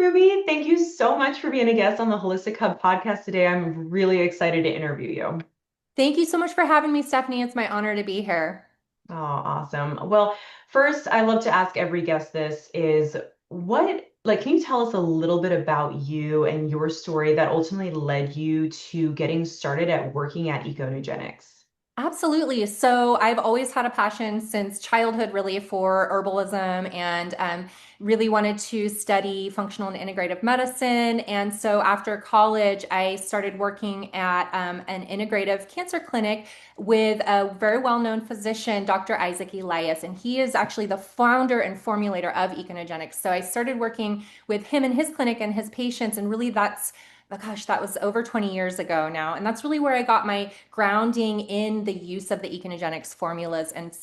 Ruby. Thank you so much for being a guest on the Holistic Hub podcast today. I'm really excited to interview you. Thank you so much for having me, Stephanie. It's my honor to be here. Oh, awesome. Well, first, I love to ask every guest this is can you tell us a little bit about you and your story that ultimately led you to getting started at working at Econogenics? Absolutely. So I've always had a passion since childhood, really, for herbalism and really wanted to study functional and integrative medicine. And so after college, I started working at an integrative cancer clinic with a very well-known physician, Dr. Isaac Eliaz. And he is actually the founder and formulator of Econogenics. So I started working with him in his clinic and his patients. And really, that was over 20 years ago now. And that's really where I got my grounding in the use of the Econogenics formulas and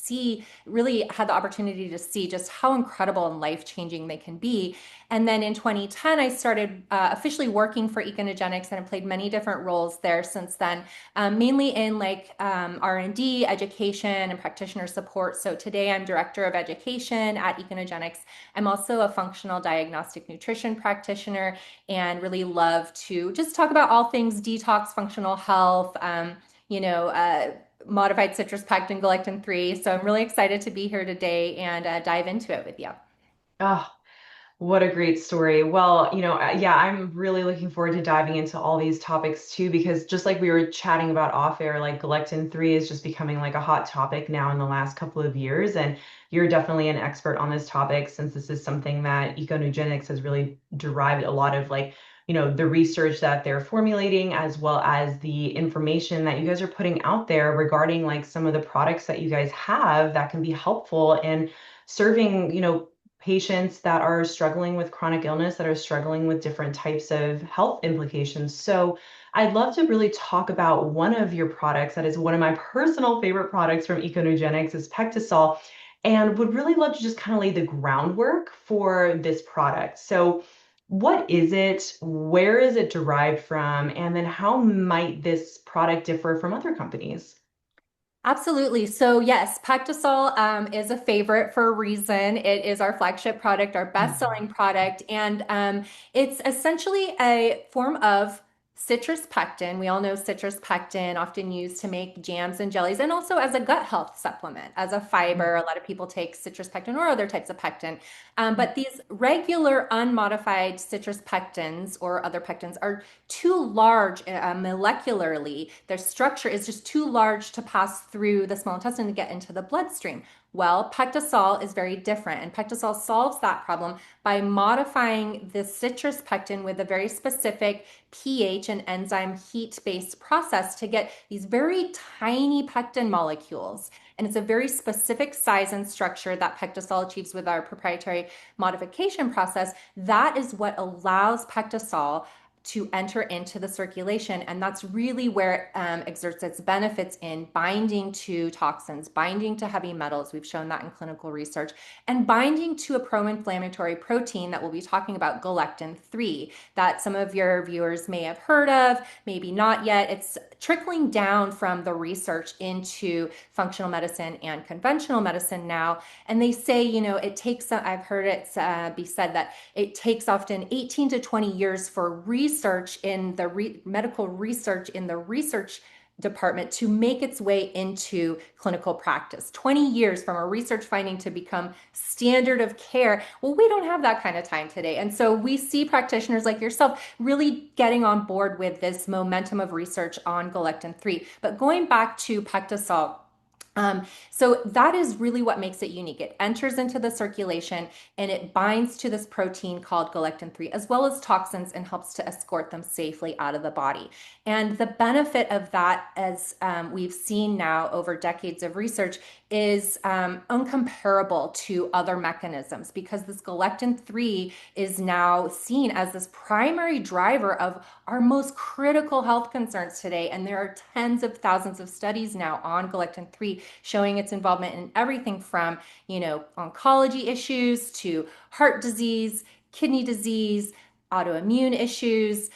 really had the opportunity to see just how incredible and life-changing they can be. And then in 2010, I started officially working for Econogenics and have played many different roles there since then, mainly in R&D, education, and practitioner support. So today I'm director of education at Econogenics. I'm also a functional diagnostic nutrition practitioner and really love to just talk about all things detox, functional health, you know, uh, modified citrus pectin, galectin 3. So I'm really excited to be here today and dive into it with you. Oh, what a great story. Well, yeah, I'm really looking forward to diving into all these topics too, because just like we were chatting about off air, like Galectin 3 is just becoming like a hot topic now in the last couple of years. And you're definitely an expert on this topic since this is something that Econogenics has really derived a lot of the research that they're formulating, as well as the information that you guys are putting out there regarding like some of the products that you guys have that can be helpful in serving, patients that are struggling with chronic illness, that are struggling with different types of health implications. So I'd love to really talk about one of your products that is one of my personal favorite products from Econogenics is PectaSol, and would really love to just kind of lay the groundwork for this product. So what is it? Where is it derived from? And then how might this product differ from other companies? Absolutely. So yes, PectaSol is a favorite for a reason. It is our flagship product, our best-selling product, and it's essentially a form of citrus pectin. We all know citrus pectin, often used to make jams and jellies, and also as a gut health supplement, as a fiber. A lot of people take citrus pectin or other types of pectin. But these regular unmodified citrus pectins or other pectins are too large molecularly. Their structure is just too large to pass through the small intestine to get into the bloodstream. Well, PectaSol is very different, and PectaSol solves that problem by modifying the citrus pectin with a very specific pH and enzyme heat-based process to get these very tiny pectin molecules. And it's a very specific size and structure that PectaSol achieves with our proprietary modification process. That is what allows PectaSol to enter into the circulation. And that's really where it exerts its benefits in binding to toxins, binding to heavy metals. We've shown that in clinical research, and binding to a pro-inflammatory protein that we'll be talking about, galectin 3, that some of your viewers may have heard of, maybe not yet. It's trickling down from the research into functional medicine and conventional medicine now. And they say, it takes, I've heard it be said that it takes often 18 to 20 years for research in the medical research in the research department to make its way into clinical practice. 20 years from a research finding to become standard of care. Well, we don't have that kind of time today. And so we see practitioners like yourself really getting on board with this momentum of research on galectin 3. But going back to PectaSol, so that is really what makes it unique. It enters into the circulation and it binds to this protein called galectin 3, as well as toxins, and helps to escort them safely out of the body. And the benefit of that, as we've seen now over decades of research, is uncomparable to other mechanisms, because this galectin 3 is now seen as this primary driver of our most critical health concerns today. And there are tens of thousands of studies now on galectin 3 showing its involvement in everything from, oncology issues to heart disease, kidney disease, autoimmune issues.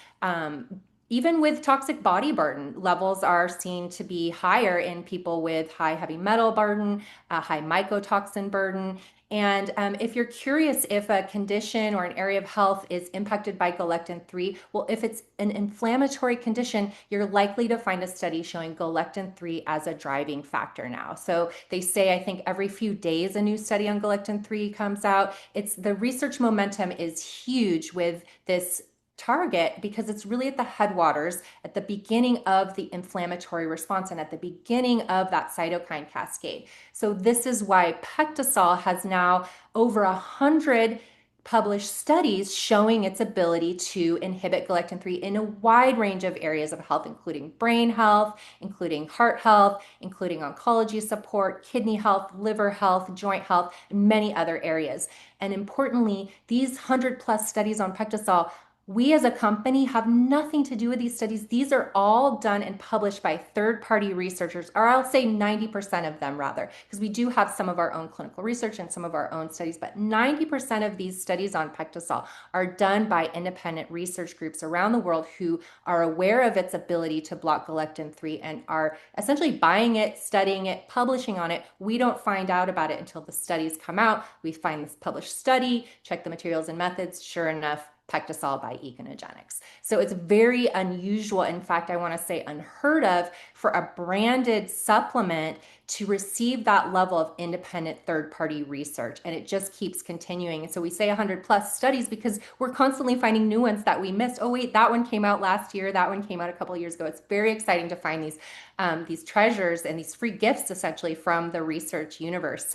Even with toxic body burden, levels are seen to be higher in people with high heavy metal burden, high mycotoxin burden. And if you're curious if a condition or an area of health is impacted by galectin-3, well, if it's an inflammatory condition, you're likely to find a study showing galectin-3 as a driving factor now. So they say, I think every few days a new study on galectin-3 comes out. It's the research momentum is huge with this target because it's really at the headwaters, at the beginning of the inflammatory response and at the beginning of that cytokine cascade. So this is why PectaSol has now over 100 published studies showing its ability to inhibit galectin-3 in a wide range of areas of health, including brain health, including heart health, including oncology support, kidney health, liver health, joint health, and many other areas. And importantly, these 100 plus studies on PectaSol, we as a company have nothing to do with these studies. These are all done and published by third-party researchers, or I'll say 90% of them rather, because we do have some of our own clinical research and some of our own studies, but 90% of these studies on PectaSol are done by independent research groups around the world who are aware of its ability to block galectin-3 and are essentially buying it, studying it, publishing on it. We don't find out about it until the studies come out. We find this published study, check the materials and methods, sure enough, PectaSol by Econogenics. So it's very unusual. In fact, I want to say unheard of for a branded supplement to receive that level of independent third-party research. And it just keeps continuing. And so we say 100 plus studies because we're constantly finding new ones that we missed. Oh, wait, that one came out last year. That one came out a couple of years ago. It's very exciting to find these treasures and these free gifts essentially from the research universe.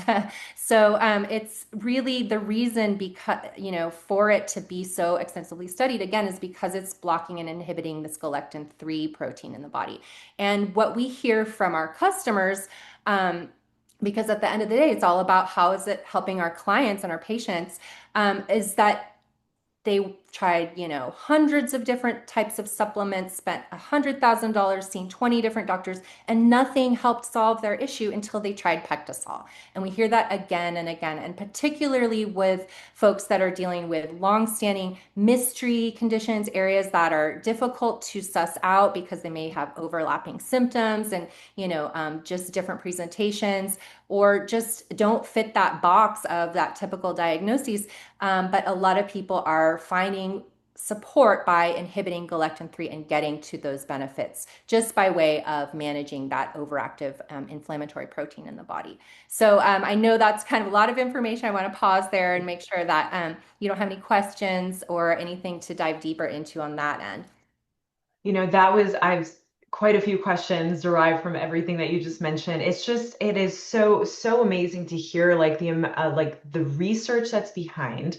So it's really the reason because, for it to be so extensively studied again is because it's blocking and inhibiting this galectin-3 protein in the body. And what we hear from our customers, because at the end of the day, it's all about how is it helping our clients and our patients, is that they tried, hundreds of different types of supplements, spent $100,000, seen 20 different doctors, and nothing helped solve their issue until they tried PectaSol. And we hear that again and again, and particularly with folks that are dealing with long-standing mystery conditions, areas that are difficult to suss out because they may have overlapping symptoms and, just different presentations, or just don't fit that box of that typical diagnosis. But a lot of people are finding support by inhibiting galectin-3 and getting to those benefits just by way of managing that overactive inflammatory protein in the body. So I know that's kind of a lot of information. I want to pause there and make sure that you don't have any questions or anything to dive deeper into on that end. I've quite a few questions derived from everything that you just mentioned. It is so amazing to hear like like the research that's behind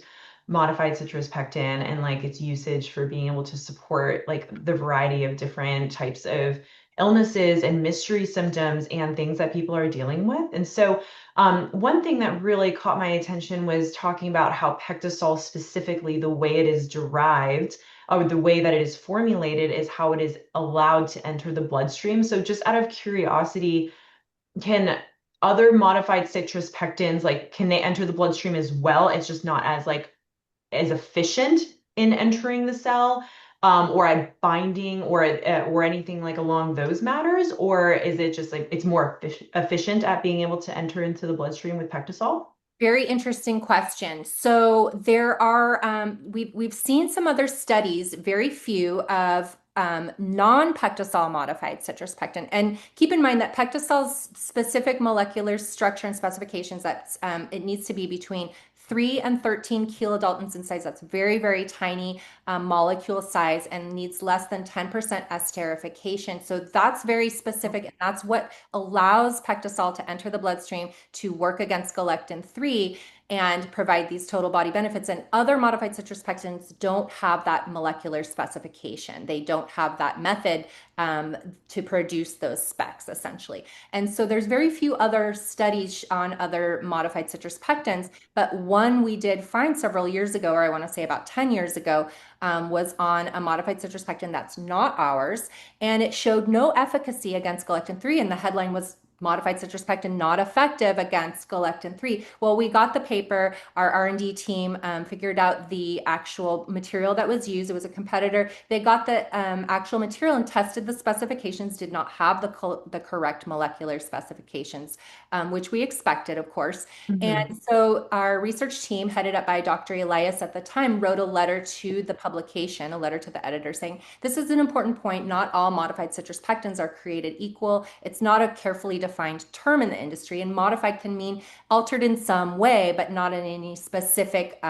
modified citrus pectin and like its usage for being able to support like the variety of different types of illnesses and mystery symptoms and things that people are dealing with. And so one thing that really caught my attention was talking about how PectaSol specifically, the way it is derived, or the way that it is formulated is how it is allowed to enter the bloodstream. So just out of curiosity, can other modified citrus pectins, like, can they enter the bloodstream as well? It's just not as like as efficient in entering the cell, or at binding or anything like along those matters? Or is it just like it's more efficient at being able to enter into the bloodstream with PectaSol? Very interesting question. So there are we've seen some other studies, very few of non-PectaSol modified citrus pectin. And keep in mind that PectaSol's specific molecular structure and specifications that it needs to be between 3 and 13 kilodaltons in size. That's very, very tiny molecule size and needs less than 10% esterification. So that's very specific, and that's what allows PectaSol to enter the bloodstream to work against galectin-3 and provide these total body benefits. And other modified citrus pectins don't have that molecular specification. They don't have that method to produce those specs, essentially. And so there's very few other studies on other modified citrus pectins, but one we did find several years ago, or I want to say about 10 years ago, was on a modified citrus pectin that's not ours, and it showed no efficacy against galectin-3, and the headline was modified citrus pectin not effective against galectin-3? Well, we got the paper. Our R&D team figured out the actual material that was used. It was a competitor. They got the actual material and tested the specifications, did not have the correct molecular specifications, which we expected, of course. Mhm. And so our research team, headed up by Dr. Elias at the time, wrote a letter to the publication, a letter to the editor saying, this is an important point. Not all modified citrus pectins are created equal. It's not a carefully defined term in the industry, and modified can mean altered in some way, but not in any specific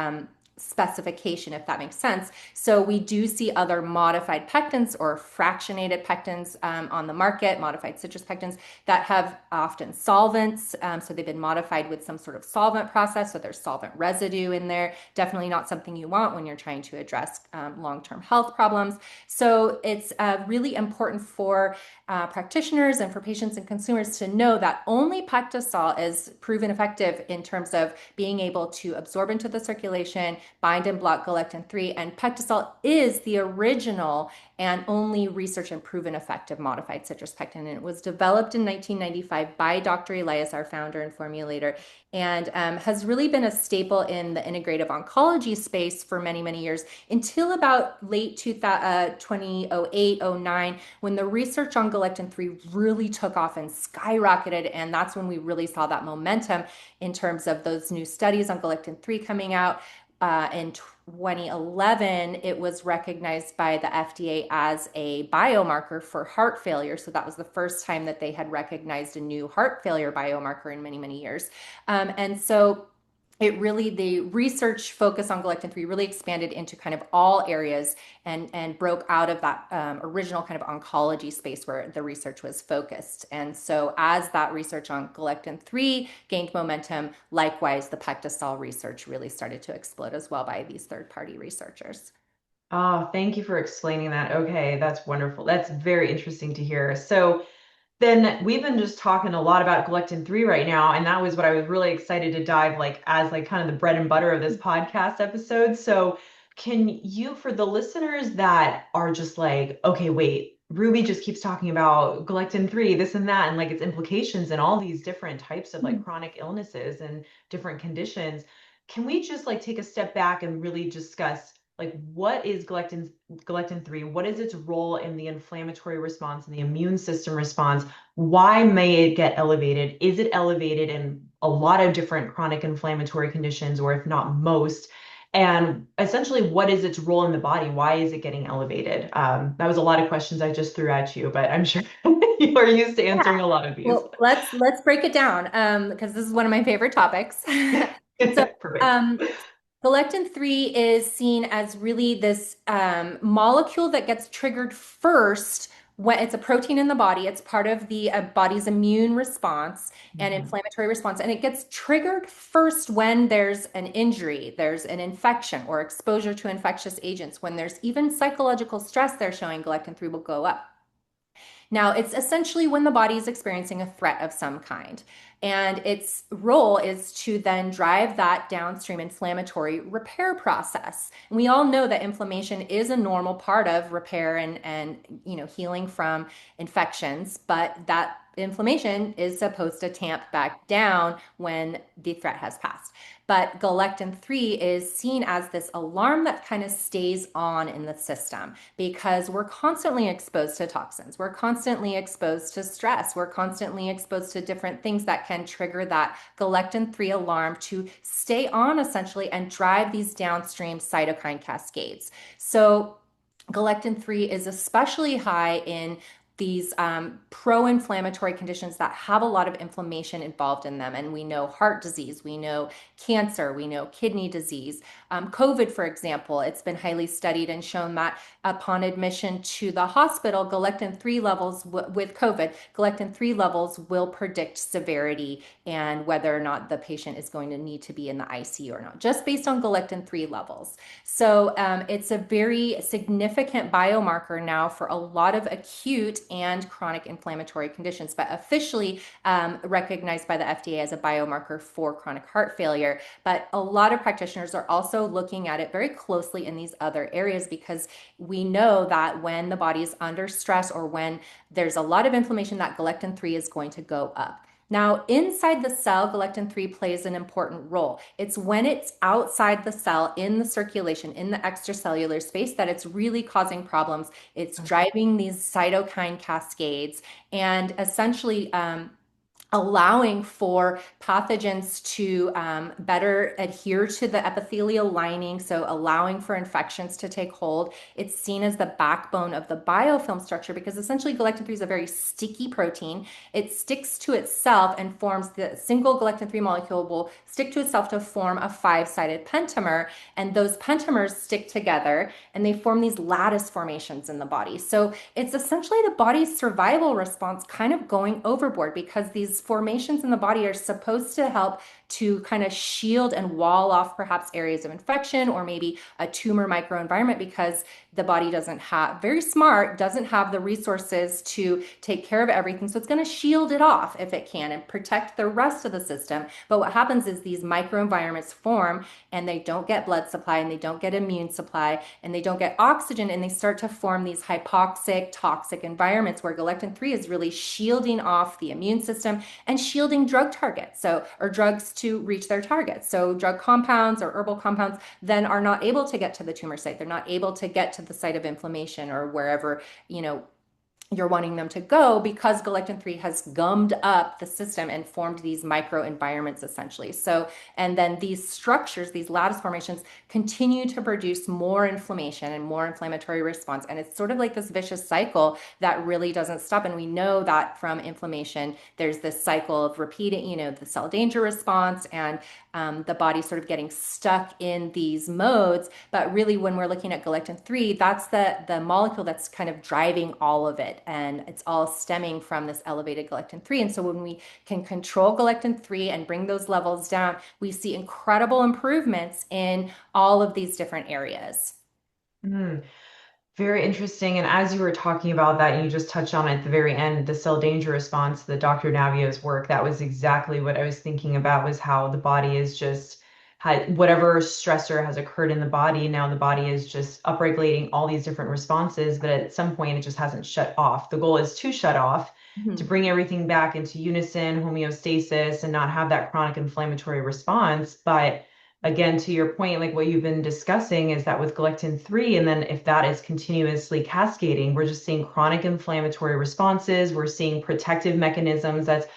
specification, if that makes sense. So we do see other modified pectins or fractionated pectins on the market, modified citrus pectins that have often solvents. So they've been modified with some sort of solvent process. So there's solvent residue in there. Definitely not something you want when you're trying to address long-term health problems. So it's really important for practitioners and for patients and consumers to know that only PectaSol is proven effective in terms of being able to absorb into the circulation, bind and block galectin-3, and PectaSol is the original and only research and proven effective modified citrus pectin. And it was developed in 1995 by Dr. Elias, our founder and formulator, and has really been a staple in the integrative oncology space for many, many years until about late 2008, 09, when the research on galectin-3 really took off and skyrocketed. And that's when we really saw that momentum in terms of those new studies on galectin-3 coming out. In 2011, it was recognized by the FDA as a biomarker for heart failure. So that was the first time that they had recognized a new heart failure biomarker in many, many years. And so it really, the research focus on galectin-3 really expanded into kind of all areas and broke out of that original kind of oncology space where the research was focused. And so as that research on galectin-3 gained momentum, likewise, the PectaSol research really started to explode as well by these third-party researchers. Oh, thank you for explaining that. Okay, that's wonderful. That's very interesting to hear. So, then we've been just talking a lot about Galectin 3 right now, and that was what I was really excited to dive like as like kind of the bread and butter of this podcast episode. So can you, for the listeners that are just like, okay, wait, Ruby just keeps talking about Galectin 3, this and that, and like its implications and all these different types of like chronic illnesses and different conditions. Can we just like take a step back and really discuss like what is Galectin 3? What is its role in the inflammatory response and the immune system response? Why may it get elevated? Is it elevated in a lot of different chronic inflammatory conditions, or if not most? And essentially, what is its role in the body? Why is it getting elevated? That was a lot of questions I just threw at you, but I'm sure you are used to Yeah. answering a lot of these. Well, let's break it down because this is one of my favorite topics. So, Perfect. um, galectin-3 is seen as really this molecule that gets triggered first when it's a protein in the body. It's part of the body's immune response and Mhm. inflammatory response. And it gets triggered first when there's an injury, there's an infection or exposure to infectious agents. When there's even psychological stress, they're showing galectin-3 will go up. Now, it's essentially when the body is experiencing a threat of some kind. And its role is to then drive that downstream inflammatory repair process. And we all know that inflammation is a normal part of repair and healing from infections, but that inflammation is supposed to tamp back down when the threat has passed. But galectin-3 is seen as this alarm that kind of stays on in the system because we're constantly exposed to toxins. We're constantly exposed to stress. We're constantly exposed to different things that can trigger that galectin-3 alarm to stay on essentially and drive these downstream cytokine cascades. So galectin-3 is especially high in these pro-inflammatory conditions that have a lot of inflammation involved in them. And we know heart disease, we know cancer, we know kidney disease. COVID, for example, it's been highly studied and shown that upon admission to the hospital, galectin-3 levels with COVID, galectin-3 levels will predict severity and whether or not the patient is going to need to be in the ICU or not, just based on galectin-3 levels. So it's a very significant biomarker now for a lot of acute and chronic inflammatory conditions, but officially recognized by the FDA as a biomarker for chronic heart failure. But a lot of practitioners are also looking at it very closely in these other areas because we know that when the body is under stress or when there's a lot of inflammation, that galectin 3 is going to go up. Now, inside the cell, galectin 3 plays an important role. It's when it's outside the cell, in the circulation, in the extracellular space, that it's really causing problems. It's driving these cytokine cascades and essentially allowing for pathogens to better adhere to the epithelial lining, so allowing for infections to take hold. It's seen as the backbone of the biofilm structure because essentially galectin 3 is a very sticky protein. It sticks to itself and forms the single galectin 3 molecule will stick to itself to form a five-sided pentamer, and those pentamers stick together and they form these lattice formations in the body. So it's essentially the body's survival response kind of going overboard because these formations in the body are supposed to help to kind of shield and wall off perhaps areas of infection or maybe a tumor microenvironment because the body doesn't have, very smart, doesn't have the resources to take care of everything. So it's going to shield it off if it can and protect the rest of the system. But what happens is these microenvironments form and they don't get blood supply and they don't get immune supply and they don't get oxygen and they start to form these hypoxic, toxic environments where galectin 3 is really shielding off the immune system and shielding drug targets, so or drugs to reach their targets. So drug compounds or herbal compounds then are not able to get to the tumor site. They're not able to get to the site of inflammation or wherever, you're wanting them to go because galectin 3 has gummed up the system and formed these microenvironments essentially. So, and then these structures, these lattice formations continue to produce more inflammation and more inflammatory response. And it's sort of like this vicious cycle that really doesn't stop. And we know that from inflammation, there's this cycle of repeating, the cell danger response and the body sort of getting stuck in these modes. But really, when we're looking at galectin 3, that's the molecule that's kind of driving all of it. And it's all stemming from this elevated galectin 3. And so when we can control galectin 3 and bring those levels down, we see incredible improvements in all of these different areas. Mm. Very interesting. And as you were talking about that, you just touched on at the very end, the cell danger response, the Dr. Navio's work. That was exactly what I was thinking about, was how the body is just had whatever stressor has occurred in the body. Now the body is just upregulating all these different responses, but at some point it just hasn't shut off. The goal is to shut off, to Mhm. bring everything back into unison, homeostasis, and not have that chronic inflammatory response. But again, to your point, like what you've been discussing is that with galectin 3, and then if that is continuously cascading, we're just seeing chronic inflammatory responses. We're seeing protective mechanisms that's,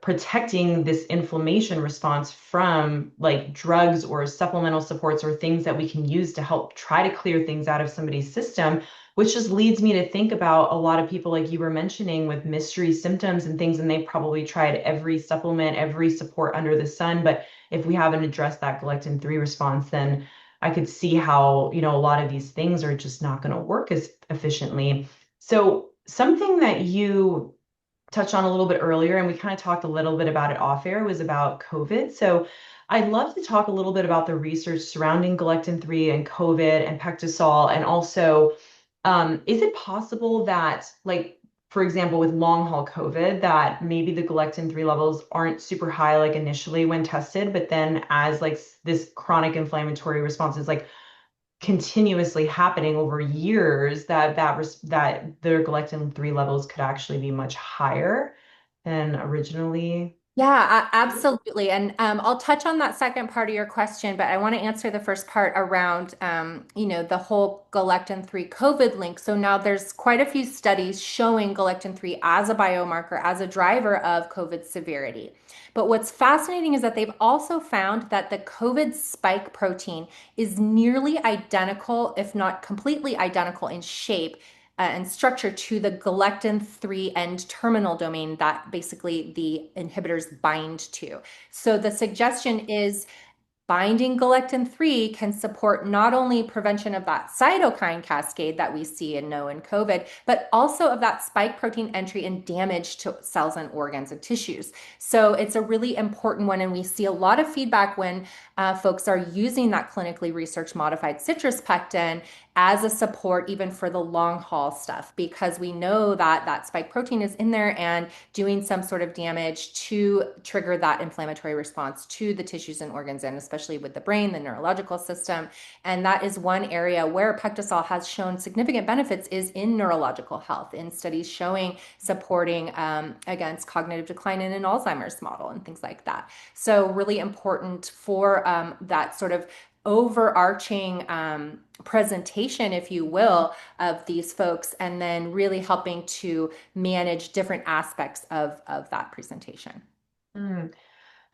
protecting this inflammation response from like drugs or supplemental supports or things that we can use to help try to clear things out of somebody's system, which just leads me to think about a lot of people like you were mentioning with mystery symptoms and things, and they've probably tried every supplement, every support under the sun, but if we haven't addressed that galectin 3 response, then I could see how, a lot of these things are just not going to work as efficiently. So something that you touched on a little bit earlier, and we kind of talked a little bit about it off air, was about COVID. So I'd love to talk a little bit about the research surrounding galectin 3 and COVID and PectaSol, and also is it possible that, like, for example, with long haul COVID, that maybe the galectin 3 levels aren't super high like initially when tested, but then as like this chronic inflammatory response is like continuously happening over years, that their galectin 3 levels could actually be much higher than originally? Yeah, absolutely. And I'll touch on that second part of your question, but I want to answer the first part around, the whole galectin 3 COVID link. So now there's quite a few studies showing galectin 3 as a biomarker, as a driver of COVID severity. But what's fascinating is that they've also found that the COVID spike protein is nearly identical, if not completely identical in shape and structure to the galectin 3 end terminal domain that basically the inhibitors bind to. So the suggestion is binding galectin 3 can support not only prevention of that cytokine cascade that we see and know in COVID, but also of that spike protein entry and damage to cells and organs and tissues. So it's a really important one. And we see a lot of feedback when folks are using that clinically research modified citrus pectin as a support even for the long haul stuff, because we know that that spike protein is in there and doing some sort of damage to trigger that inflammatory response to the tissues and organs, and especially with the brain, the neurological system. And that is one area where PectaSol has shown significant benefits, is in neurological health, in studies showing supporting against cognitive decline in an Alzheimer's model and things like that. So really important for that sort of overarching presentation, if you will, of these folks, and then really helping to manage different aspects of that presentation. Mm.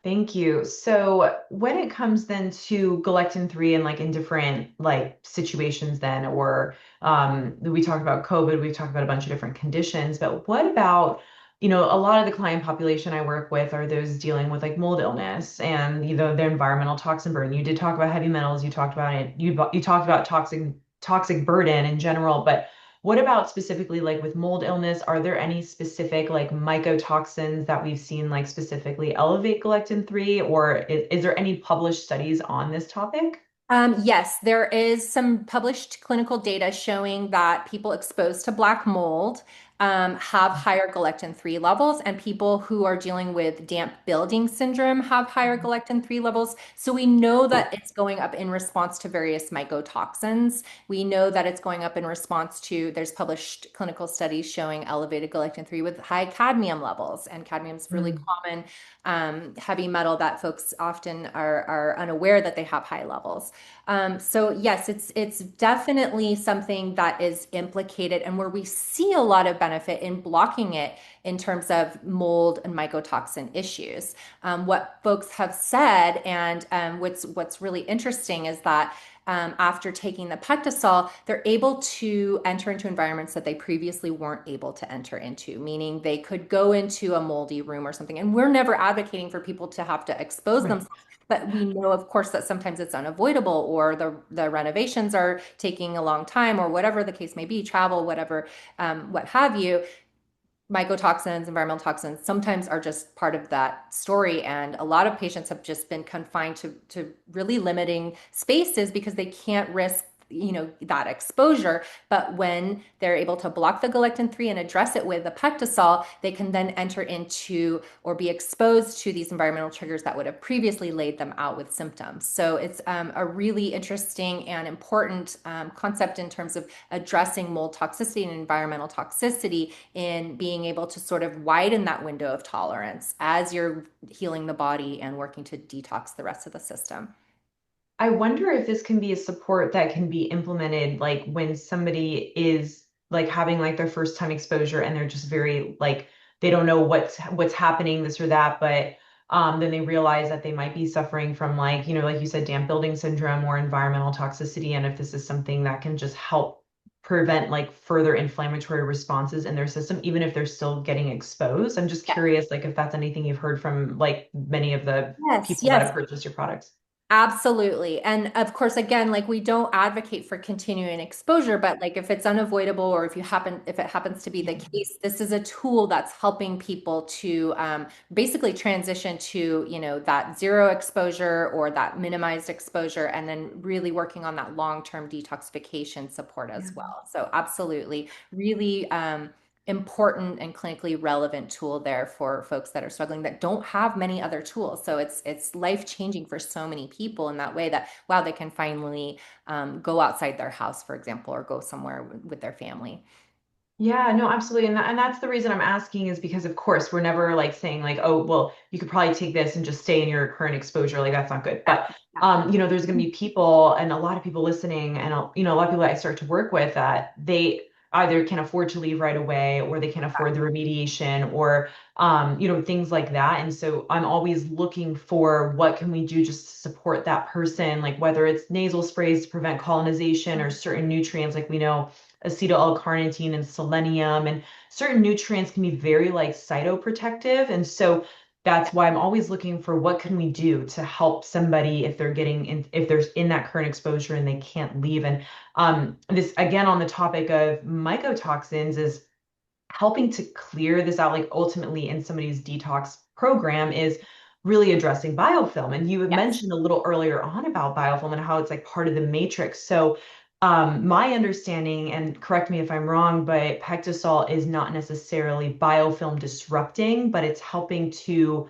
Thank you. So when it comes then to Galectin 3 and like in different like situations then, or we talked about COVID, we've talked about a bunch of different conditions, but what about, a lot of the client population I work with are those dealing with like mold illness and their environmental toxin burden. You did talk about heavy metals, you talked about it, you talked about toxic burden in general, but what about specifically like with mold illness? Are there any specific like mycotoxins that we've seen like specifically elevate Galectin 3, or is there any published studies on this topic? Yes, there is some published clinical data showing that people exposed to black mold have higher galectin-3 levels, and people who are dealing with damp building syndrome have higher galectin-3 levels. So we know that it's going up in response to various mycotoxins. We know that it's going up in response to, there's published clinical studies showing elevated galectin-3 with high cadmium levels, and cadmium is really Mm. common heavy metal that folks often are unaware that they have high levels. So yes, it's definitely something that is implicated, and where we see a lot of benefit in blocking it in terms of mold and mycotoxin issues. What folks have said, and what's really interesting is that after taking the PectaSol, they're able to enter into environments that they previously weren't able to enter into, meaning they could go into a moldy room or something. And we're never advocating for people to have to expose Right. themselves, but we know, of course, that sometimes it's unavoidable, or the renovations are taking a long time, or whatever the case may be, travel, whatever, what have you. Mycotoxins, environmental toxins sometimes are just part of that story. And a lot of patients have just been confined to really limiting spaces because they can't risk that exposure. But when they're able to block the galectin-3 and address it with the PectaSol, they can then enter into or be exposed to these environmental triggers that would have previously laid them out with symptoms. So it's a really interesting and important concept in terms of addressing mold toxicity and environmental toxicity, in being able to sort of widen that window of tolerance as you're healing the body and working to detox the rest of the system. I wonder if this can be a support that can be implemented like when somebody is like having like their first time exposure and they're just very like they don't know what's happening, this or that, but then they realize that they might be suffering from like, like you said, damp building syndrome or environmental toxicity, and if this is something that can just help prevent like further inflammatory responses in their system, even if they're still getting exposed. I'm just curious, like if that's anything you've heard from like many of the Yes, people that yes, have purchased your products. absolutely. And of course, again, like we don't advocate for continuing exposure, but like if it's unavoidable, or if it happens to be the case, this is a tool that's helping people to basically transition to, that zero exposure or that minimized exposure, and then really working on that long-term detoxification support Yeah. as well. So absolutely, really important and clinically relevant tool there for folks that are struggling, that don't have many other tools. So it's life changing for so many people in that way, that wow, they can finally go outside their house, for example, or go somewhere with their family. Yeah, no, absolutely. And that's the reason I'm asking, is because of course we're never like saying like, oh, well, you could probably take this and just stay in your current exposure. Like that's not good. Yeah, But yeah, there's gonna be people and a lot of people listening and a lot of people that I start to work with that they either can afford to leave right away or they can afford the remediation or things like that. And so I'm always looking for what can we do just to support that person, like whether it's nasal sprays to prevent colonization or certain nutrients, like we know acetyl L-carnitine and selenium, and certain nutrients can be very like cytoprotective. And so yeah. that's why I'm always looking for what can we do to help somebody if they're getting in, if there's in that current exposure and they can't leave. And this again on the topic of mycotoxins is helping to clear this out, like ultimately in somebody's detox program is really addressing biofilm. And you had Yes. mentioned a little earlier on about biofilm and how it's like part of the matrix. So my understanding, and correct me if I'm wrong, but PectaSol is not necessarily biofilm disrupting, but it's helping to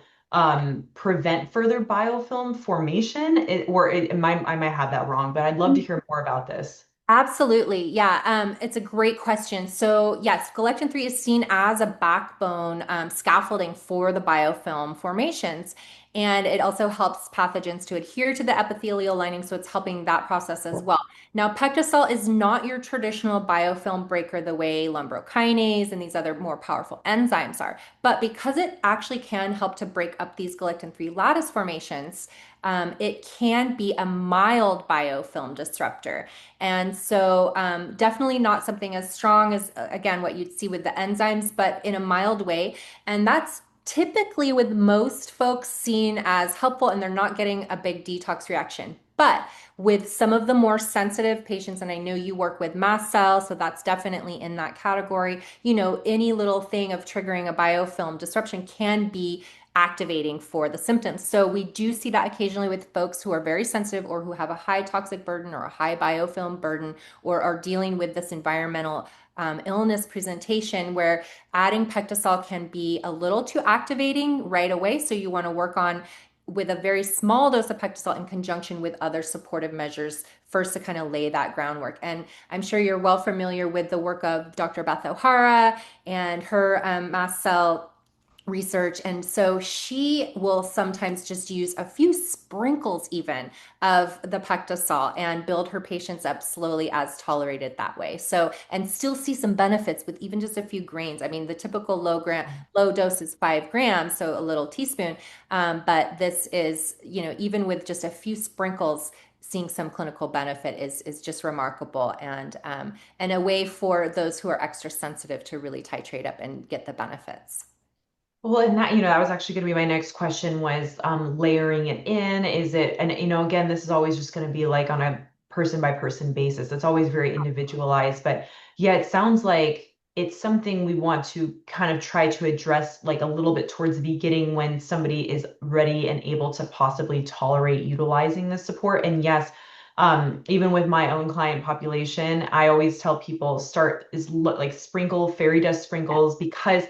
prevent further biofilm formation. I might have that wrong, but I'd love to hear more about this. Absolutely. Yeah. It's a great question. So, yes, galectin 3 is seen as a backbone scaffolding for the biofilm formations. And it also helps pathogens to adhere to the epithelial lining. So, it's helping that process as well. Now, pectosol is not your traditional biofilm breaker the way lumbrokinase and these other more powerful enzymes are. But because it actually can help to break up these galectin 3 lattice formations, it can be a mild biofilm disruptor. And so, definitely not something as strong as, again, what you'd see with the enzymes, but in a mild way. And that's typically with most folks seen as helpful and they're not getting a big detox reaction. But with some of the more sensitive patients, and I know you work with mast cells, so that's definitely in that category, any little thing of triggering a biofilm disruption can be activating for the symptoms. So we do see that occasionally with folks who are very sensitive or who have a high toxic burden or a high biofilm burden or are dealing with this environmental illness presentation where adding PectaSol can be a little too activating right away. So you want to work on with a very small dose of PectaSol in conjunction with other supportive measures first to kind of lay that groundwork. And I'm sure you're well familiar with the work of Dr. Beth O'Hara and her mast cell research. And so she will sometimes just use a few sprinkles even of the PectaSol and build her patients up slowly as tolerated that way. So, and still see some benefits with even just a few grains. I mean, the typical low dose is 5 grams, so a little teaspoon. But this is, even with just a few sprinkles, seeing some clinical benefit is just remarkable and a way for those who are extra sensitive to really titrate up and get the benefits. Well, and that was actually going to be my next question was layering it in. Is it, and again, this is always just going to be like on a person by person basis. It's always very individualized, but yeah, it sounds like it's something we want to kind of try to address like a little bit towards the beginning when somebody is ready and able to possibly tolerate utilizing this support. And yes, even with my own client population, I always tell people start like sprinkle fairy dust sprinkles because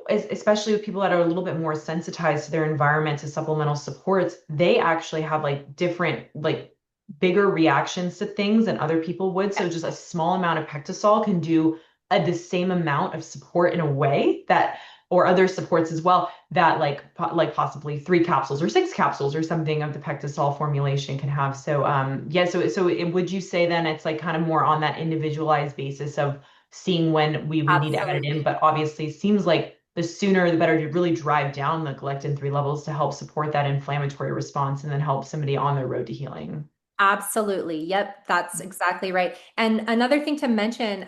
especially with people that are a little bit more sensitized to their environment, to supplemental supports, they actually have like different, like bigger reactions to things than other people would. So just a small amount of PectaSol can do the same amount of support in a way that, or other supports as well, that like possibly 3 capsules or 6 capsules or something of the PectaSol formulation can have. So yeah, would you say then it's like kind of more on that individualized basis of seeing when we would need to add it in, Absolutely. but obviously it seems like the sooner the better to really drive down the galectin-3 levels to help support that inflammatory response and then help somebody on their road to healing. Absolutely. Yep, that's exactly right. And another thing to mention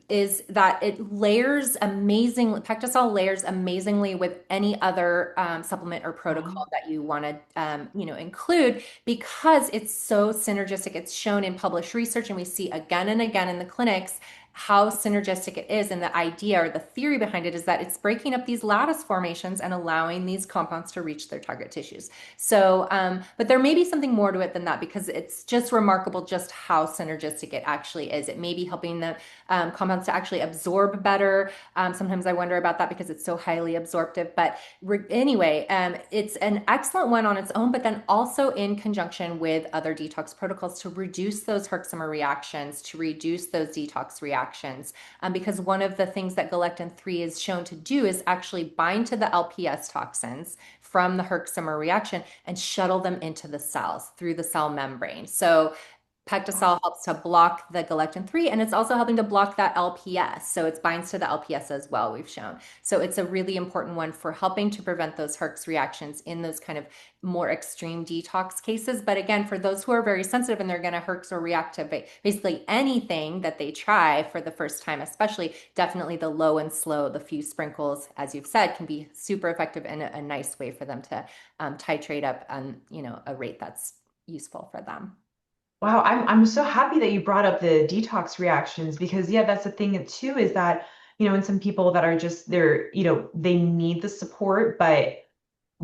is that it layers amazingly, PectaSol layers amazingly with any other supplement or protocol Oh. that you want to, include because it's so synergistic. It's shown in published research, and we see again and again in the clinics how synergistic it is. And the idea or the theory behind it is that it's breaking up these lattice formations and allowing these compounds to reach their target tissues. So, but there may be something more to it than that because it's just remarkable just how synergistic it actually is. It may be helping the compounds to actually absorb better. Sometimes I wonder about that because it's so highly absorptive. But anyway, it's an excellent one on its own, but then also in conjunction with other detox protocols to reduce those Herxheimer reactions, to reduce those detox reactions. Because one of the things that galectin 3 is shown to do is actually bind to the LPS toxins from the Herxheimer reaction and shuttle them into the cells through the cell membrane. So PectaSol helps to block the galectin-3 and it's also helping to block that LPS. So it binds to the LPS as well, we've shown. So it's a really important one for helping to prevent those Herx reactions in those kind of more extreme detox cases. But again, for those who are very sensitive and they're going to Herx or react to basically anything that they try for the first time, especially definitely the low and slow, the few sprinkles, as you've said, can be super effective and a nice way for them to titrate up on, a rate that's useful for them. Wow, I'm so happy that you brought up the detox reactions because yeah, that's the thing too is that, in some people that are just they need the support, but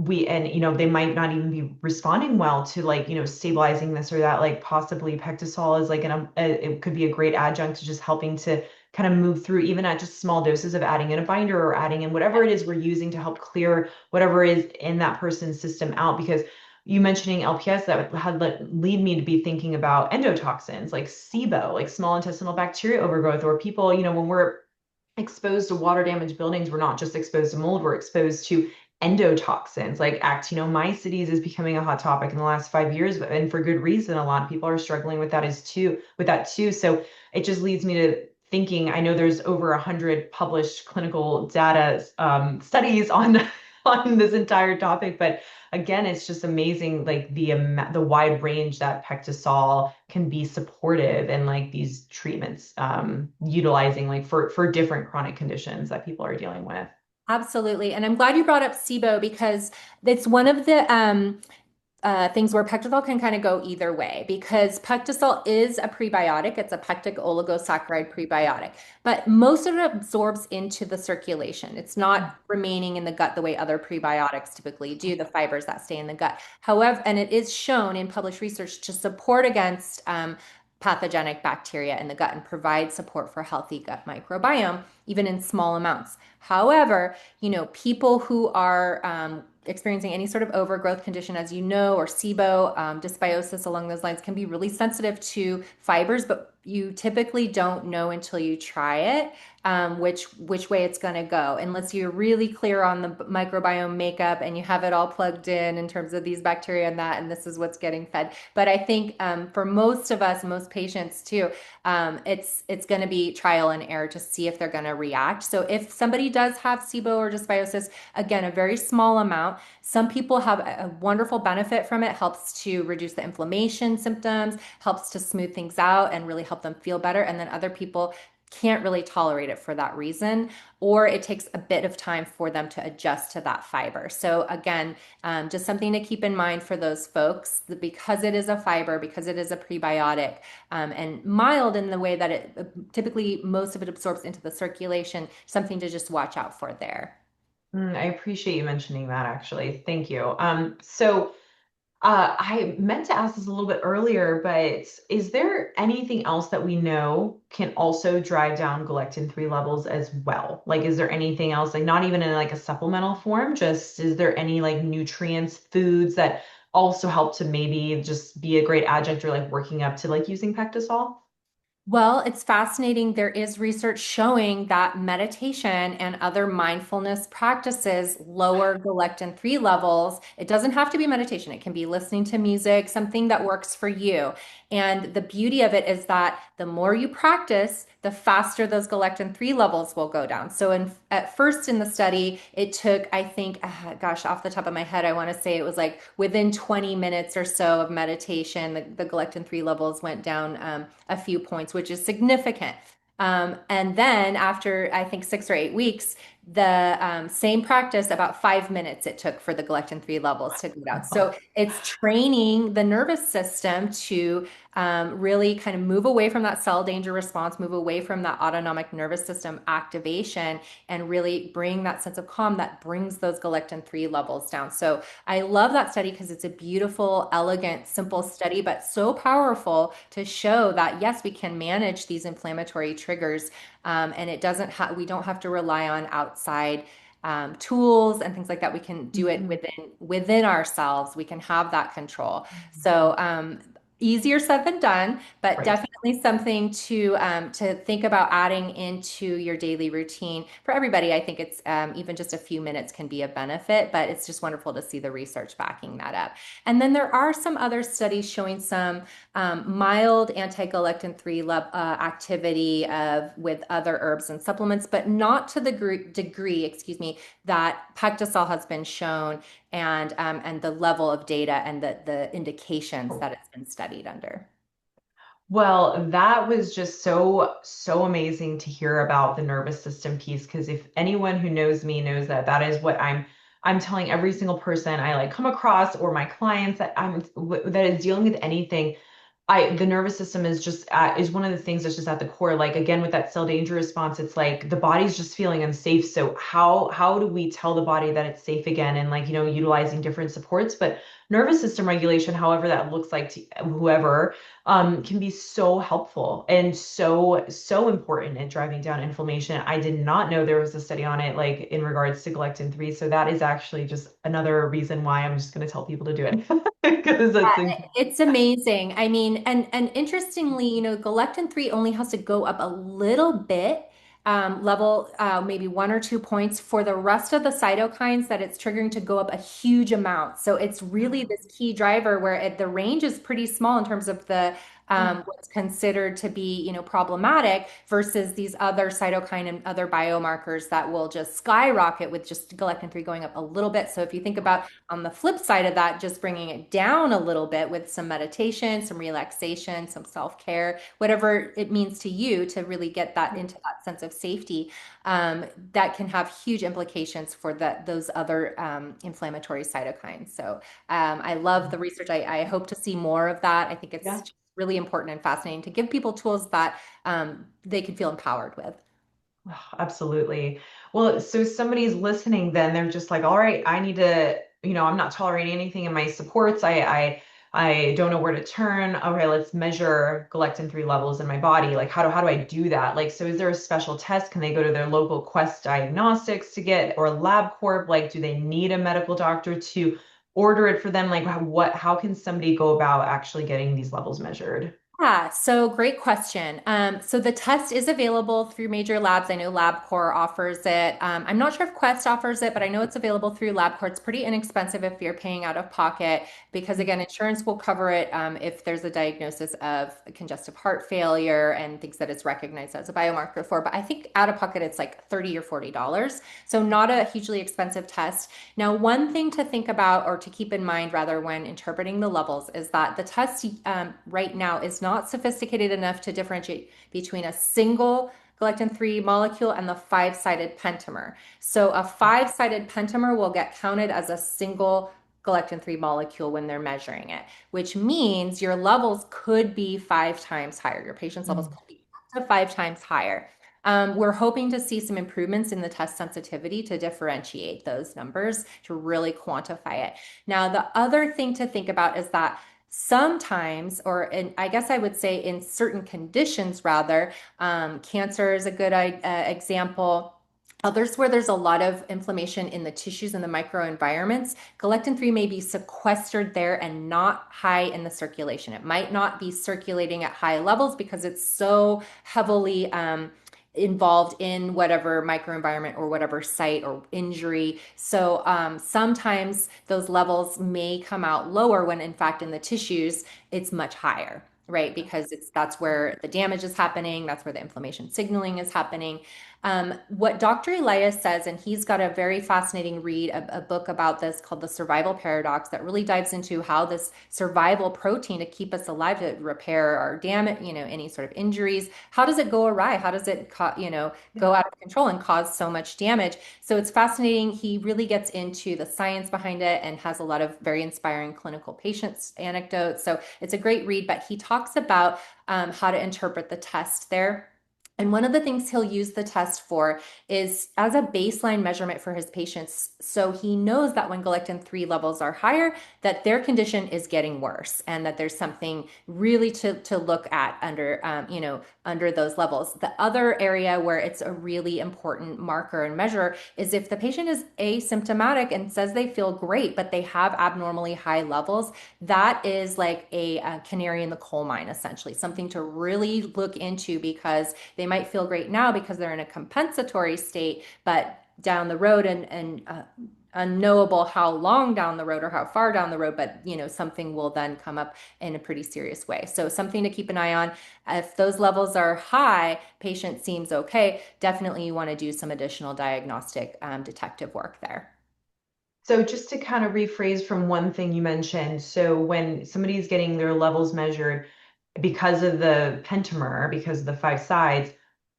and they might not even be responding well to like stabilizing this or that. Like possibly PectaSol is like it could be a great adjunct to just helping to kind of move through, even at just small doses of adding in a binder or adding in whatever it is we're using to help clear whatever is in that person's system out. Because you mentioning LPS, that had lead me to be thinking about endotoxins like SIBO, like small intestinal bacteria overgrowth, or people, when we're exposed to water damaged buildings, we're not just exposed to mold, we're exposed to endotoxins like actinomycetes is becoming a hot topic in the last 5 years, and for good reason. A lot of people are struggling with that too. So it just leads me to thinking, I know there's over 100 published clinical data studies on on this entire topic, but again, it's just amazing, like the wide range that PectaSol can be supportive in like these treatments, utilizing like for different chronic conditions that people are dealing with. Absolutely. And I'm glad you brought up SIBO because it's one of the things where PectaSol can kind of go either way because PectaSol is a prebiotic. It's a pectic oligosaccharide prebiotic, but most of it absorbs into the circulation. It's not remaining in the gut the way other prebiotics typically do, the fibers that stay in the gut. However, and it is shown in published research to support against pathogenic bacteria in the gut and provide support for healthy gut microbiome, even in small amounts. However, people who are experiencing any sort of overgrowth condition, as you know, or SIBO, dysbiosis along those lines, can be really sensitive to fibers, but you typically don't know until you try it which way it's going to go, unless you're really clear on the microbiome makeup and you have it all plugged in terms of these bacteria and that, and this is what's getting fed. But I think for most of us, most patients too, it's going to be trial and error to see if they're going to react. So if somebody does have SIBO or dysbiosis, again, a very small amount. Some people have a wonderful benefit from it, helps to reduce the inflammation symptoms, helps to smooth things out and really help them feel better. And then other people can't really tolerate it for that reason, or it takes a bit of time for them to adjust to that fiber. So again, just something to keep in mind for those folks, because it is a fiber, because it is a prebiotic, and mild in the way that it typically most of it absorbs into the circulation, something to just watch out for there. I appreciate you mentioning that actually. Thank you. So I meant to ask this a little bit earlier, but is there anything else that we know can also drive down galectin-3 levels as well? Like, is there anything else, like not even in like a supplemental form, just is there any like nutrients, foods that also help to maybe just be a great adjunct or like working up to like using PectaSol? Well, it's fascinating. There is research showing that meditation and other mindfulness practices lower galectin-3 levels. It doesn't have to be meditation, it can be listening to music, something that works for you. And the beauty of it is that the more you practice, the faster those galectin-3 levels will go down. So at first in the study, it took, I think, gosh, off the top of my head, I want to say it was like within 20 minutes or so of meditation, the galectin-3 levels went down a few points, which is significant. And then after, I think, 6 or 8 weeks, the same practice, about 5 minutes it took for the galectin-3 levels to go down. So it's training the nervous system to really kind of move away from that cell danger response, move away from that autonomic nervous system activation, and really bring that sense of calm that brings those galectin-3 levels down. So I love that study because it's a beautiful, elegant, simple study, but so powerful to show that yes, we can manage these inflammatory triggers, and it doesn't we don't have to rely on outside tools and things like that. We can do it Mhm. within ourselves. We can have that control. So easier said than done, but Right. definitely something to think about adding into your daily routine. For everybody, I think it's even just a few minutes can be a benefit, but it's just wonderful to see the research backing that up. And then there are some other studies showing some mild anti-galectin-3 activity with other herbs and supplements, but not to the degree, excuse me, that PectaSol has been shown, and the level of data and the indications that it's been studied under. Well, that was just so amazing to hear about the nervous system piece, because if anyone who knows me knows that that is what I'm telling every single person I like come across, or my clients that that is dealing with anything. the nervous system is just is one of the things that's just at the core. Like again, with that cell danger response, it's like the body's just feeling unsafe. So how do we tell the body that it's safe again? And like, utilizing different supports, but nervous system regulation, however that looks like to whoever, can be so helpful and so important in driving down inflammation. I did not know there was a study on it, like in regards to galectin-3. So that is actually just another reason why I'm just going to tell people to do it because that's It's amazing. I mean, and interestingly, galectin-3 only has to go up a little bit, level maybe 1 or 2 points for the rest of the cytokines that it's triggering to go up a huge amount. So it's really this key driver where the range is pretty small in terms of the what's considered to be, problematic versus these other cytokine and other biomarkers that will just skyrocket with just galectin-3 going up a little bit. So if you think about on the flip side of that, just bringing it down a little bit with some meditation, some relaxation, some self-care, whatever it means to you to really get that into that sense of safety, that can have huge implications for those other inflammatory cytokines. So I love the research. I hope to see more of that. I think it's yeah. just really important and fascinating to give people tools that they can feel empowered with. Oh, absolutely. Well, so somebody's listening, then they're just like, all right, I need to, I'm not tolerating anything in my supports. I don't know where to turn. Okay, let's measure galectin-3 levels in my body. Like, how do I do that? Like, so is there a special test? Can they go to their local Quest Diagnostics to get, or LabCorp? Like, do they need a medical doctor to order it for them? Like, how can somebody go about actually getting these levels measured? Yeah, so great question. So the test is available through major labs. I know LabCorp offers it. I'm not sure if Quest offers it, but I know it's available through LabCorp. It's pretty inexpensive if you're paying out of pocket because, again, insurance will cover it if there's a diagnosis of congestive heart failure and things that it's recognized as a biomarker for. But I think out of pocket, it's like $30 or $40. So not a hugely expensive test. Now, one thing to think about or to keep in mind rather when interpreting the levels is that the test right now is not sophisticated enough to differentiate between a single galectin-3 molecule and the five-sided pentamer. So a five-sided pentamer will get counted as a single galectin-3 molecule when they're measuring it, which means your levels could be 5 times higher. Your patient's levels Mm. could be up to 5 times higher. We're hoping to see some improvements in the test sensitivity to differentiate those numbers to really quantify it. Now, the other thing to think about is that sometimes, or in, I guess I would say in certain conditions rather, cancer is a good example. Others where there's a lot of inflammation in the tissues and the microenvironments, galectin-3 may be sequestered there and not high in the circulation. It might not be circulating at high levels because it's so heavily involved in whatever microenvironment or whatever site or injury. So sometimes those levels may come out lower when in fact in the tissues it's much higher, right? Because that's where the damage is happening, that's where the inflammation signaling is happening. What Dr. Elias says, and he's got a very fascinating read, a book about this called The Survival Paradox that really dives into how this survival protein to keep us alive, to repair our damage, any sort of injuries, how does it go awry? How does it, go out of control and cause so much damage? So it's fascinating. He really gets into the science behind it and has a lot of very inspiring clinical patients anecdotes. So it's a great read, but he talks about how to interpret the test there. And one of the things he'll use the test for is as a baseline measurement for his patients. So he knows that when galectin-3 levels are higher, that their condition is getting worse and that there's something really to look at under those levels. The other area where it's a really important marker and measure is if the patient is asymptomatic and says they feel great, but they have abnormally high levels, that is like a canary in the coal mine, essentially, something to really look into because they might feel great now because they're in a compensatory state, but down the road and unknowable how long down the road or how far down the road, but something will then come up in a pretty serious way. So something to keep an eye on. If those levels are high, patient seems okay, definitely you want to do some additional diagnostic detective work there. So just to kind of rephrase from one thing you mentioned, so when somebody's getting their levels measured because of the pentamer, because of the five sides,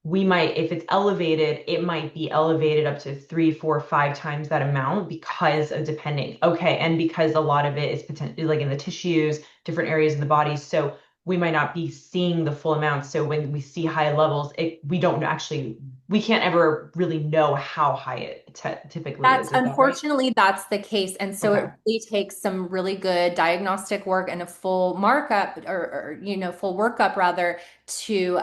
we might, if it's elevated, it might be elevated up to 3, 4, 5 times that amount because of depending. Okay, and because a lot of it is potentially like in the tissues, different areas of the body. So we might not be seeing the full amount. So when we see high levels, we don't actually, we can't ever really know how high it typically That's is. Is that right? unfortunately that's the case. And so it Okay. really takes some really good diagnostic work and a full markup or full workup rather to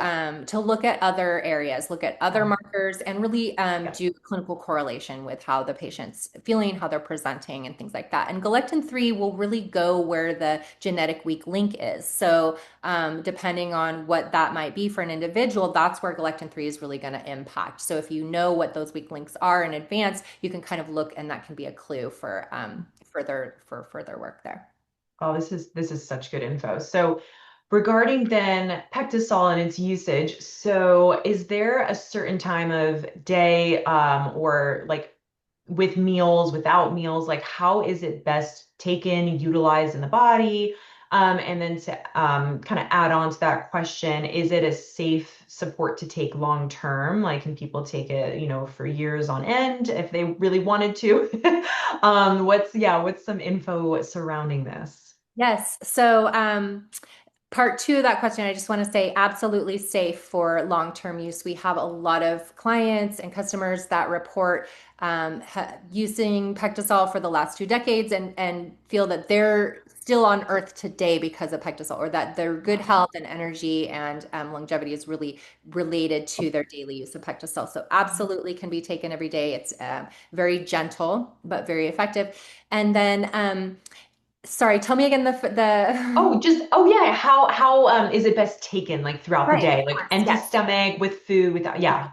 look at other areas, look at other Oh, markers and really yeah. do clinical correlation with how the patient's feeling, how they're presenting and things like that. And Galectin-3 will really go where the genetic weak link is. So depending on what that might be for an individual, that's where galectin-3 is really going to impact. So if you know what those weak links are in advance, you can kind of look, and that can be a clue for further work there. Oh, this is such good info. So regarding then PectaSol and its usage, so is there a certain time of day or like with meals, without meals, like how is it best taken, utilized in the body? And then to kind of add on to that question, is it a safe support to take long term? Like, can people take it, for years on end if they really wanted to? What's some info surrounding this? Yes. So part two of that question, I just want to say absolutely safe for long-term use. We have a lot of clients and customers that report using PectaSol for the last 2 decades and feel that they're still on Earth today because of PectaSol, or that their good Wow. health and energy and longevity is really related to their daily use of PectaSol. So absolutely can be taken every day. It's very gentle but very effective. And then sorry, tell me again the Oh yeah, how is it best taken like throughout the Right, of day? Like course, empty yes. stomach with food without yeah.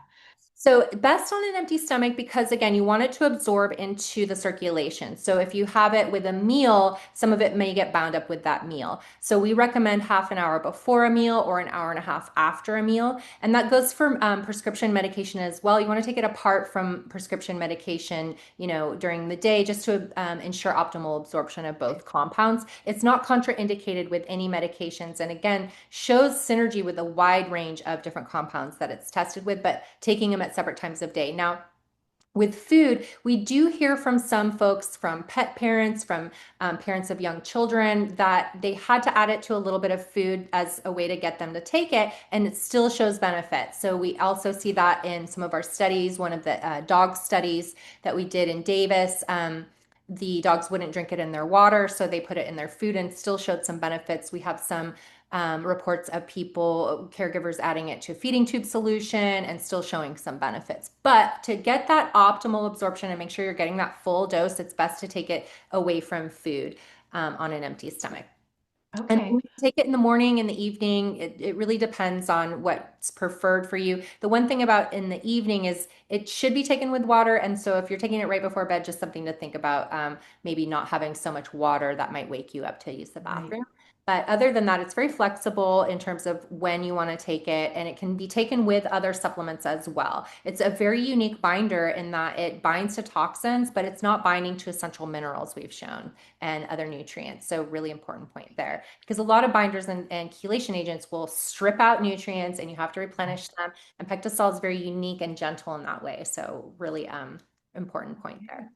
So best on an empty stomach because again, you want it to absorb into the circulation. So if you have it with a meal, some of it may get bound up with that meal. So we recommend half an hour before a meal or an hour and a half after a meal. And that goes for prescription medication as well. You want to take it apart from prescription medication, during the day just to ensure optimal absorption of both compounds. It's not contraindicated with any medications. And again, shows synergy with a wide range of different compounds that it's tested with, but taking them at separate times of day. Now, with food, we do hear from some folks, from pet parents, from parents of young children, that they had to add it to a little bit of food as a way to get them to take it, and it still shows benefit. So we also see that in some of our studies. One of the dog studies that we did in Davis, the dogs wouldn't drink it in their water, so they put it in their food and still showed some benefits. We have some reports of people, caregivers adding it to a feeding tube solution and still showing some benefits. But to get that optimal absorption and make sure you're getting that full dose, it's best to take it away from food on an empty stomach. And Okay. we take it in the morning, in the evening. It really depends on what's preferred for you. The one thing about in the evening is it should be taken with water. And so if you're taking it right before bed, just something to think about, maybe not having so much water that might wake you up to use the Right. bathroom. But other than that, it's very flexible in terms of when you want to take it, and it can be taken with other supplements as well. It's a very unique binder in that it binds to toxins, but it's not binding to essential minerals we've shown and other nutrients. So really important point there because a lot of binders and chelation agents will strip out nutrients and you have to replenish them. And PectaSol is very unique and gentle in that way. So really important point there.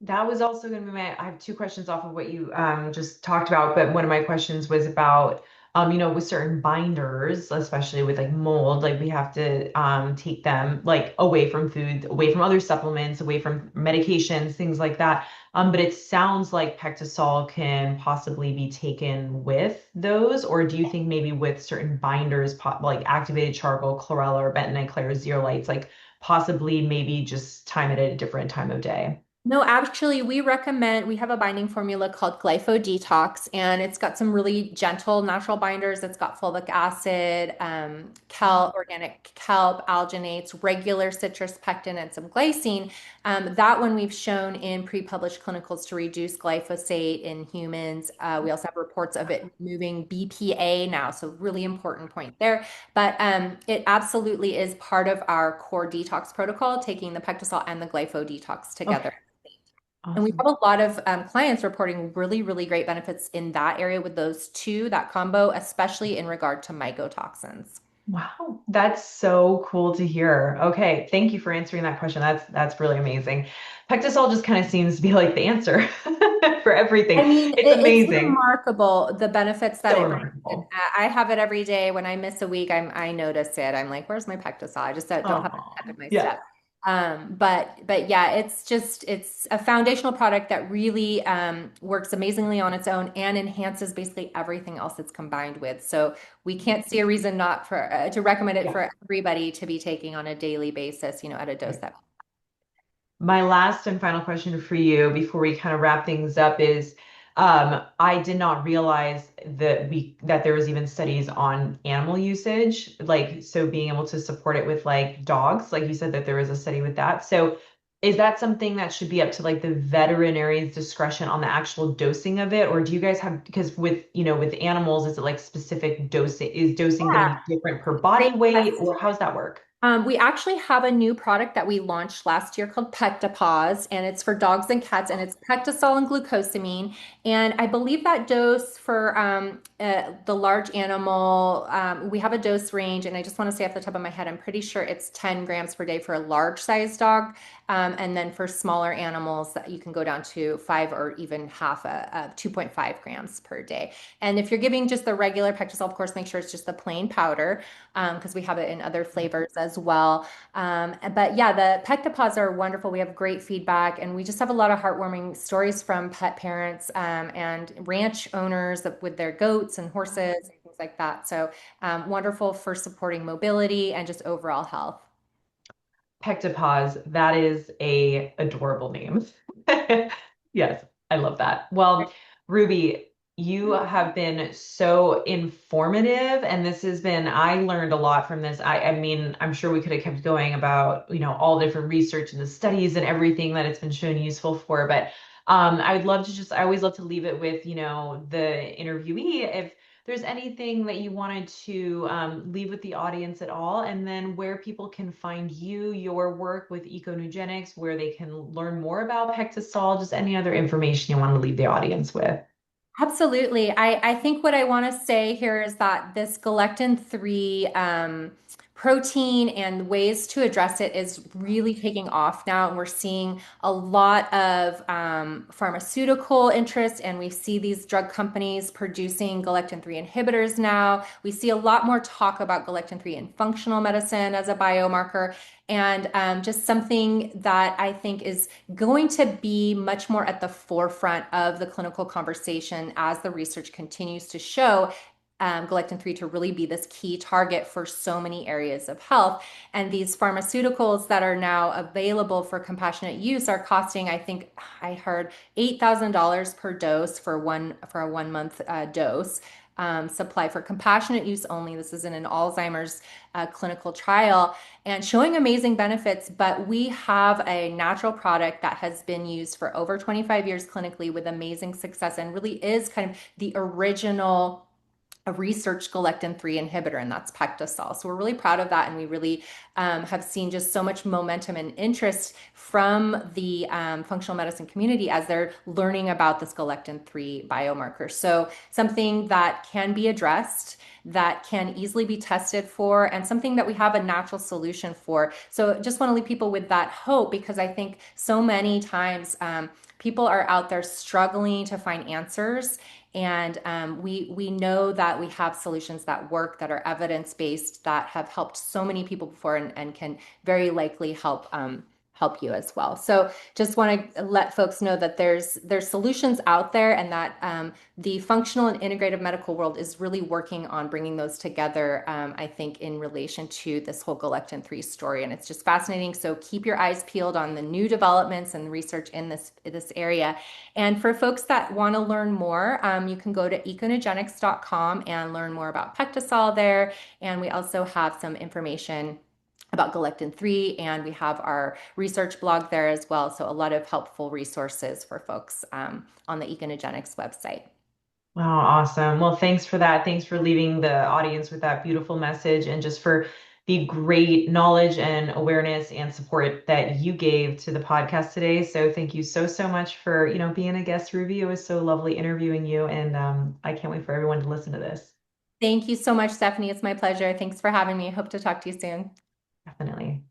That was also going to be I have two questions off of what you just talked about, but one of my questions was about, with certain binders, especially with like mold, like we have to take them like away from food, away from other supplements, away from medications, things like that. But it sounds like Pectosol can possibly be taken with those, or do you think maybe with certain binders, like activated charcoal, chlorella, or bentonite clair zeolites, like possibly maybe just time it at a different time of day? No, actually, we have a binding formula called Glypho Detox, and it's got some really gentle natural binders. It's got fulvic acid, organic kelp, alginates, regular citrus pectin, and some glycine. That one we've shown in pre-published clinicals to reduce glyphosate in humans. We also have reports of it removing BPA now, so really important point there. But it absolutely is part of our core detox protocol, taking the PectaSol and the Glypho Detox Okay. together. And we have Awesome. a lot of clients reporting really, really great benefits in that area with those two, that combo, especially in regard to mycotoxins. Wow, that's so cool to hear. Okay, thank you for answering that question. That's really amazing. Pectosol just kind of seems to be like the answer. for everything. I mean, It's it's amazing. remarkable the benefits that So it brings. And remarkable. I have it every day. When I miss a week, I notice it. I'm like, where's my PectaSol? I just don't have a step Oh, in my yeah. step. But yeah, it's a foundational product that really works amazingly on its own and enhances basically everything else it's combined with. So we can't see a reason not for to recommend it Yeah. for everybody to be taking on a daily basis, at a dose that. My last and final question for you before we kind of wrap things up is I did not realize that there was even studies on animal usage, like so being able to support it with like dogs, like you said that there was a study with that. So is that something that should be up to like the veterinary's discretion on the actual dosing of it? Or do you guys have, because with, with animals, is it like specific dosing? Is dosing going to Yeah, be different per body great weight or question. how's that work? We actually have a new product that we launched last year called PectaPause, and it's for dogs and cats, and it's PectaSol and glucosamine. And I believe that dose for the large animal, we have a dose range, and I just want to say off the top of my head, I'm pretty sure it's 10 grams per day for a large size dog. And then for smaller animals, that you can go down to 2.5 grams per day. And if you're giving just the regular PectaSol, of course, make sure it's just the plain powder because we have it in other flavors as well. But yeah, the Pectapause are wonderful. We have great feedback, and we just have a lot of heartwarming stories from pet parents and ranch owners with their goats and horses and things like that. So wonderful for supporting mobility and just overall health. Pectopause, that is a adorable name. Yes, I love that. Well, Ruby, you have been so informative, and this has been, I learned a lot from this. I mean, I'm sure we could have kept going about, all different research and the studies and everything that it's been shown useful for, but I would love to I always love to leave it with, the interviewee. If there's anything that you wanted to leave with the audience at all, and then where people can find you, your work with Econugenics, where they can learn more about PectaSol, just any other information you want to leave the audience with. Absolutely. I think what I want to say here is that this galectin 3 protein and ways to address it is really taking off now. And we're seeing a lot of pharmaceutical interest, and we see these drug companies producing galectin 3 inhibitors now. We see a lot more talk about galectin 3 in functional medicine as a biomarker. And just something that I think is going to be much more at the forefront of the clinical conversation as the research continues to show galectin 3 to really be this key target for so many areas of health. And these pharmaceuticals that are now available for compassionate use are costing, I think I heard $8,000 per dose for a 1 month dose. Supply for compassionate use only. This is in an Alzheimer's clinical trial and showing amazing benefits. But we have a natural product that has been used for over 25 years clinically with amazing success and really is kind of the original a research galectin 3 inhibitor, and that's PectaSol. So we're really proud of that, and we really have seen just so much momentum and interest from the functional medicine community as they're learning about this galectin 3 biomarker. So something that can be addressed, that can easily be tested for, and something that we have a natural solution for. So just want to leave people with that hope because I think so many times people are out there struggling to find answers. And we know that we have solutions that work, that are evidence-based, that have helped so many people before and can very likely help you as well. So just want to let folks know that there's solutions out there and that the functional and integrative medical world is really working on bringing those together, I think, in relation to this whole galectin 3 story. And it's just fascinating. So keep your eyes peeled on the new developments and research in this area. And for folks that want to learn more, you can go to econogenics.com and learn more about PectaSol there. And we also have some information about galectin 3, and we have our research blog there as well. So a lot of helpful resources for folks on the Econogenics website. Wow, awesome. Well, thanks for that. Thanks for leaving the audience with that beautiful message and just for the great knowledge and awareness and support that you gave to the podcast today. So thank you so, so much for, being a guest, Ruby. It was so lovely interviewing you, and I can't wait for everyone to listen to this. Thank you so much, Stephanie. It's my pleasure. Thanks for having me. I hope to talk to you soon. Definitely.